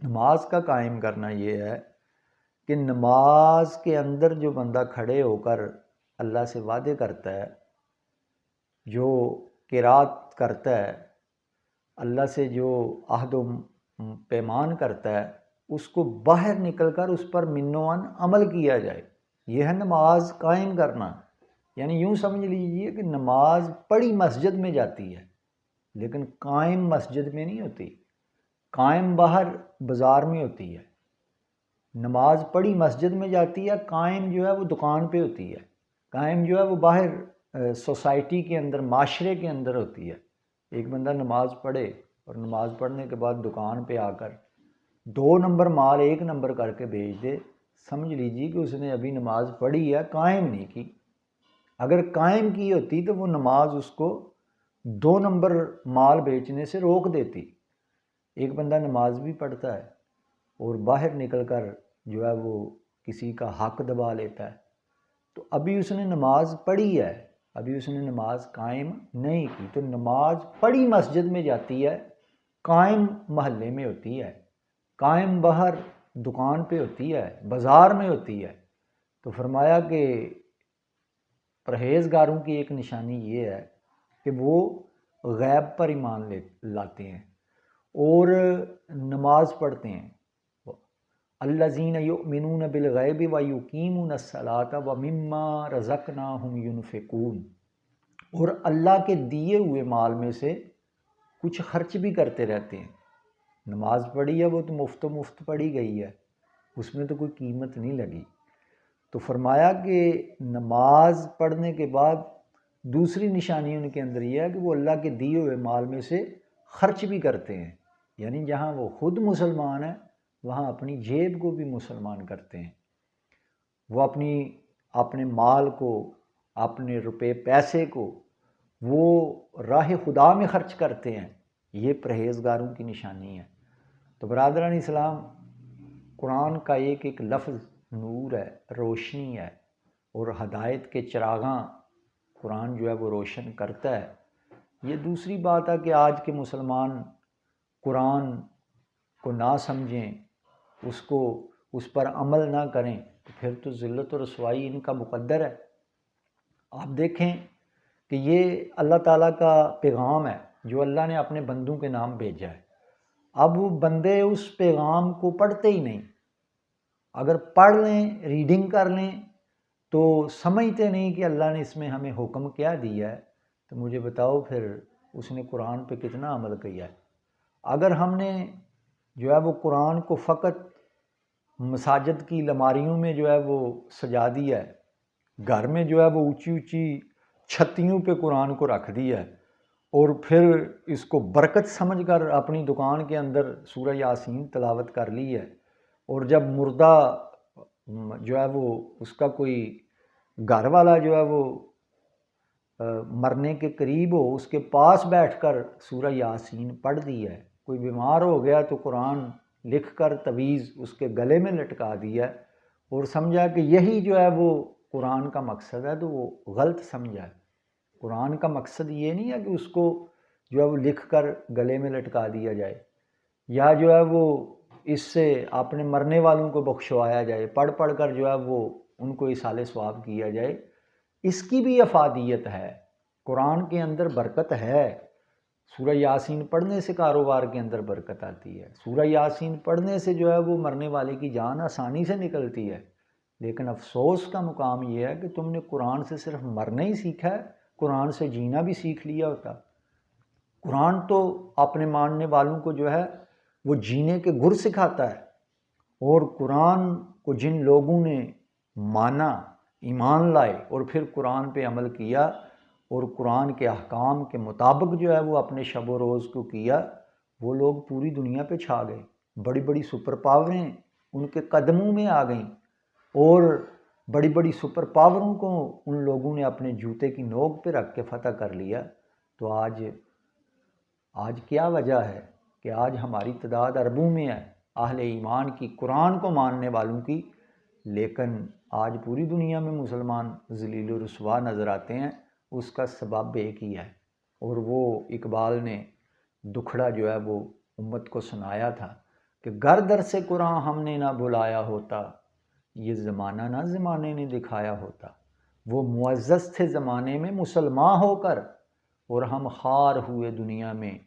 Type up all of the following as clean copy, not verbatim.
نماز کا قائم کرنا یہ ہے کہ نماز کے اندر جو بندہ کھڑے ہو کر اللہ سے وعدے کرتا ہے، جو قرات کرتا ہے، اللہ سے جو عہد و پیمان کرتا ہے، اس کو باہر نکل کر اس پر منوان عمل کیا جائے، یہ ہے نماز قائم کرنا۔ یعنی یوں سمجھ لیجئے کہ نماز پڑھی مسجد میں جاتی ہے لیکن قائم مسجد میں نہیں ہوتی، قائم باہر بازار میں ہوتی ہے۔ نماز پڑھی مسجد میں جاتی ہے، قائم جو ہے وہ دکان پہ ہوتی ہے، قائم جو ہے وہ باہر سوسائٹی کے اندر، معاشرے کے اندر ہوتی ہے۔ ایک بندہ نماز پڑھے اور نماز پڑھنے کے بعد دکان پہ آ کر 2 نمبر مال 1 نمبر کر کے بھیج دے، سمجھ لیجیے کہ اس نے ابھی نماز پڑھی ہے، قائم نہیں کی۔ اگر قائم کی ہوتی تو وہ نماز اس کو 2 نمبر مال بیچنے سے روک دیتی۔ ایک بندہ نماز بھی پڑھتا ہے اور باہر نکل کر جو ہے وہ کسی کا حق دبا لیتا ہے، تو ابھی اس نے نماز پڑھی ہے، ابھی اس نے نماز قائم نہیں کی۔ تو نماز پڑھی مسجد میں جاتی ہے، قائم محلے میں ہوتی ہے، قائم باہر دکان پہ ہوتی ہے، بازار میں ہوتی ہے۔ تو فرمایا کہ پرہیزگاروں کی ایک نشانی یہ ہے کہ وہ غیب پر ایمان لاتے ہیں اور نماز پڑھتے ہیں۔ الذین یؤمنون بالغیب ویقیمون الصلاۃ ومما رزقناہم ینفقون، اور اللہ کے دیے ہوئے مال میں سے کچھ خرچ بھی کرتے رہتے ہیں۔ نماز پڑھی ہے وہ تو مفت پڑھی گئی ہے، اس میں تو کوئی قیمت نہیں لگی۔ تو فرمایا کہ نماز پڑھنے کے بعد دوسری نشانی ان کے اندر یہ ہے کہ وہ اللہ کے دیے ہوئے مال میں سے خرچ بھی کرتے ہیں، یعنی جہاں وہ خود مسلمان ہیں وہاں اپنی جیب کو بھی مسلمان کرتے ہیں، وہ اپنے مال کو، اپنے روپے پیسے کو وہ راہ خدا میں خرچ کرتے ہیں۔ یہ پرہیزگاروں کی نشانی ہے۔ تو برادران اسلام، قرآن کا ایک لفظ نور ہے، روشنی ہے، اور ہدایت کے چراغاں قرآن جو ہے وہ روشن کرتا ہے۔ یہ دوسری بات ہے کہ آج کے مسلمان قرآن کو نہ سمجھیں، اس پر عمل نہ کریں، تو پھر تو ذلت و رسوائی ان کا مقدر ہے۔ آپ دیکھیں کہ یہ اللہ تعالیٰ کا پیغام ہے جو اللہ نے اپنے بندوں کے نام بھیجا ہے۔ اب وہ بندے اس پیغام کو پڑھتے ہی نہیں، اگر پڑھ لیں، ریڈنگ کر لیں، تو سمجھتے نہیں کہ اللہ نے اس میں ہمیں حکم کیا دیا ہے۔ تو مجھے بتاؤ پھر اس نے قرآن پہ کتنا عمل کیا ہے؟ اگر ہم نے جو ہے وہ قرآن کو فقط مساجد کی لماریوں میں جو ہے وہ سجا دیا ہے، گھر میں جو ہے وہ اونچی اونچی چھتیوں پہ قرآن کو رکھ دیا ہے، اور پھر اس کو برکت سمجھ کر اپنی دکان کے اندر سورہ یاسین تلاوت کر لی ہے، اور جب مردہ جو ہے وہ اس کا کوئی گھر والا جو ہے وہ مرنے کے قریب ہو، اس کے پاس بیٹھ کر سورہ یاسین پڑھ دی ہے، کوئی بیمار ہو گیا تو قرآن لکھ کر تعویذ اس کے گلے میں لٹکا دیا اور سمجھا کہ یہی جو ہے وہ قرآن کا مقصد ہے، تو وہ غلط سمجھا ہے۔ قرآن کا مقصد یہ نہیں ہے کہ اس کو جو ہے وہ لکھ کر گلے میں لٹکا دیا جائے، یا جو ہے وہ اس سے اپنے مرنے والوں کو بخشوایا جائے، پڑھ پڑھ کر جو ہے وہ ان کو ایصال ثواب کیا جائے۔ اس کی بھی افادیت ہے، قرآن کے اندر برکت ہے۔ سورہ یاسین پڑھنے سے کاروبار کے اندر برکت آتی ہے، سورہ یاسین پڑھنے سے جو ہے وہ مرنے والے کی جان آسانی سے نکلتی ہے۔ لیکن افسوس کا مقام یہ ہے کہ تم نے قرآن سے صرف مرنا ہی سیکھا ہے، قرآن سے جینا بھی سیکھ لیا ہوتا۔ قرآن تو اپنے ماننے والوں کو جو ہے وہ جینے کے گر سکھاتا ہے، اور قرآن کو جن لوگوں نے مانا، ایمان لائے اور پھر قرآن پہ عمل کیا اور قرآن کے احکام کے مطابق جو ہے وہ اپنے شب و روز کو کیا، وہ لوگ پوری دنیا پہ چھا گئے۔ بڑی بڑی سپر پاوریں ان کے قدموں میں آ گئیں، اور بڑی بڑی سپر پاوروں کو ان لوگوں نے اپنے جوتے کی نوک پہ رکھ کے فتح کر لیا۔ تو آج کیا وجہ ہے کہ آج ہماری تعداد اربوں میں ہے اہل ایمان کی، قرآن کو ماننے والوں کی، لیکن آج پوری دنیا میں مسلمان ذلیل و رسوا نظر آتے ہیں۔ اس کا سبب ایک ہی ہے، اور وہ اقبال نے دکھڑا جو ہے وہ امت کو سنایا تھا کہ گر درس قرآن ہم نے نہ بلایا ہوتا، یہ زمانہ نہ زمانے نے دکھایا ہوتا۔ وہ معزز تھے زمانے میں مسلمان ہو کر، اور ہم خوار ہوئے دنیا میں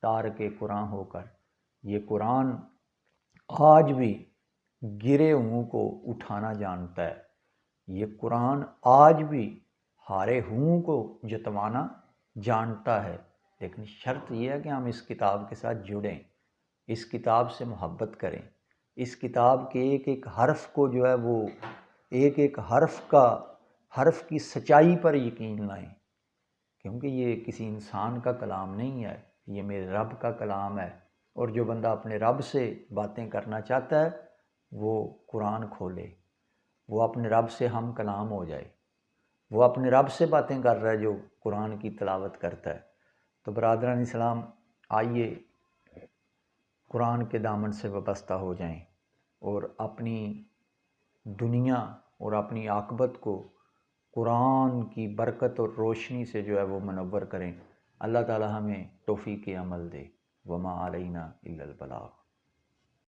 تارک قرآن ہو کر۔ یہ قرآن آج بھی گرے ہوں کو اٹھانا جانتا ہے، یہ قرآن آج بھی ہارے ہوں کو جتوانا جانتا ہے، لیکن شرط یہ ہے کہ ہم اس کتاب کے ساتھ جڑیں، اس کتاب سے محبت کریں، اس کتاب کے ایک ایک حرف کو جو ہے وہ ایک ایک حرف کی سچائی پر یقین لائیں، کیونکہ یہ کسی انسان کا کلام نہیں ہے، یہ میرے رب کا کلام ہے۔ اور جو بندہ اپنے رب سے باتیں کرنا چاہتا ہے وہ قرآن کھولے، وہ اپنے رب سے ہم کلام ہو جائے، وہ اپنے رب سے باتیں کر رہا ہے جو قرآن کی تلاوت کرتا ہے۔ تو برادران اسلام، آئیے قرآن کے دامن سے وابستہ ہو جائیں اور اپنی دنیا اور اپنی عاقبت کو قرآن کی برکت اور روشنی سے جو ہے وہ منور کریں۔ اللہ تعالی ہمیں توفیق عمل دے۔ وما علینا الا البلاغ۔